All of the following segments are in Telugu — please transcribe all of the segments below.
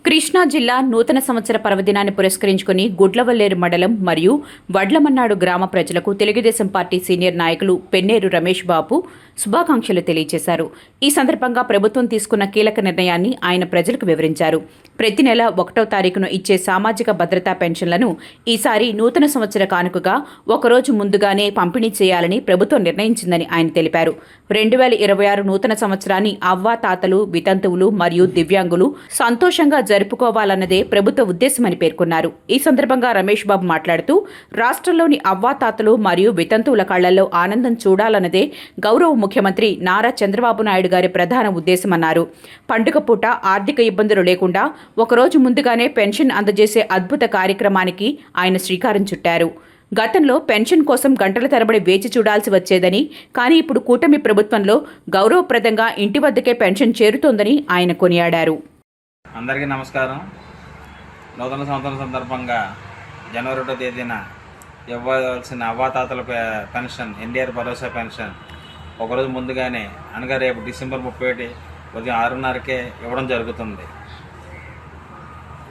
కృష్ణా జిల్లా నూతన సంవత్సర పర్వదినాన్ని పురస్కరించుకుని గుడ్లవల్లేరు మండలం మరియు వడ్లమన్నాడు గ్రామ ప్రజలకు తెలుగుదేశం పార్టీ సీనియర్ నాయకులు పెన్నేరు రమేష్ బాబు శుభాకాంక్షలు తెలియజేశారు. ఈ సందర్భంగా ప్రభుత్వం తీసుకున్న కీలక నిర్ణయాన్ని ఆయన ప్రజలకు వివరించారు. ప్రతి నెల 1వ తారీఖున ఇచ్చే సామాజిక భద్రతా పెన్షన్లను ఈసారి నూతన సంవత్సర కానుకగా ఒకరోజు ముందుగానే పంపిణీ చేయాలని ప్రభుత్వం నిర్ణయించిందని ఆయన తెలిపారు. 2026 నూతన సంవత్సరాన్ని అవ్వాతాతలు, వితంతువులు మరియు దివ్యాంగులు సంతోషంగా జరుపుకోవాలన్నదే ప్రభుత్వ ఉద్దేశమని పేర్కొన్నారు. ఈ సందర్భంగా రమేష్ బాబు మాట్లాడుతూ రాష్ట్రంలోని అవ్వాతాతలు మరియు వితంతువుల కళ్లల్లో ఆనందం చూడాలన్నదే గౌరవ ముఖ్యమంత్రి నారా చంద్రబాబు నాయుడు గారి ప్రధాన ఉద్దేశమన్నారు. పండుగ పూట ఆర్థిక ఇబ్బందులు లేకుండా ఒకరోజు ముందుగానే పెన్షన్ అందజేసే అద్భుత కార్యక్రమానికి ఆయన శ్రీకారం చుట్టారు. గతంలో పెన్షన్ కోసం గంటల తరబడి వేచి చూడాల్సి వచ్చేదని, కానీ ఇప్పుడు కూటమి ప్రభుత్వంలో గౌరవప్రదంగా ఇంటి వద్దకే పెన్షన్ చేరుతోందని ఆయన కొనియాడారు. అందరికీ నమస్కారం. నూతన సంవత్సరం సందర్భంగా జనవరి 1వ తేదీన ఇవ్వాల్సిన అవ్వాతాతల పెన్షన్, ఎన్టీఆర్ భరోసా పెన్షన్ ఒకరోజు ముందుగానే అనగా రేపు డిసెంబర్ 31 ఉదయం 6:30కే ఇవ్వడం జరుగుతుంది.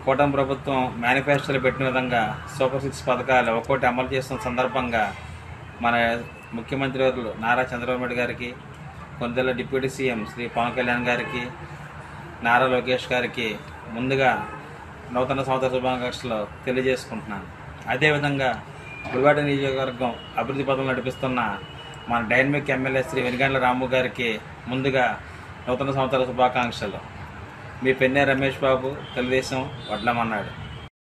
కూటమి ప్రభుత్వం మేనిఫెస్టోలో పెట్టిన విధంగా సూపర్ 6 పథకాలు ఒక్కోటి అమలు చేస్తున్న సందర్భంగా మన ముఖ్యమంత్రి వర్యులు నారా చంద్రబాబు నాయుడు గారికి, కొన్నిదేళ్ల డిప్యూటీ సీఎం శ్రీ పవన్ కళ్యాణ్ గారికి, నారా లోకేష్ గారికి ముందుగా నూతన సంవత్సర శుభాకాంక్షలు తెలియజేసుకుంటున్నాను. అదేవిధంగా గుడివాడ నియోజకవర్గం అభివృద్ధి పథకం నడిపిస్తున్న మన డైనమిక్ ఎమ్మెల్యే శ్రీ వెనుగండ్ల రాము గారికి ముందుగా నూతన సంవత్సర శుభాకాంక్షలు. మీ పెన్నేరు రమేష్ బాబు, తెలుగుదేశం, వడ్లమన్నాడు.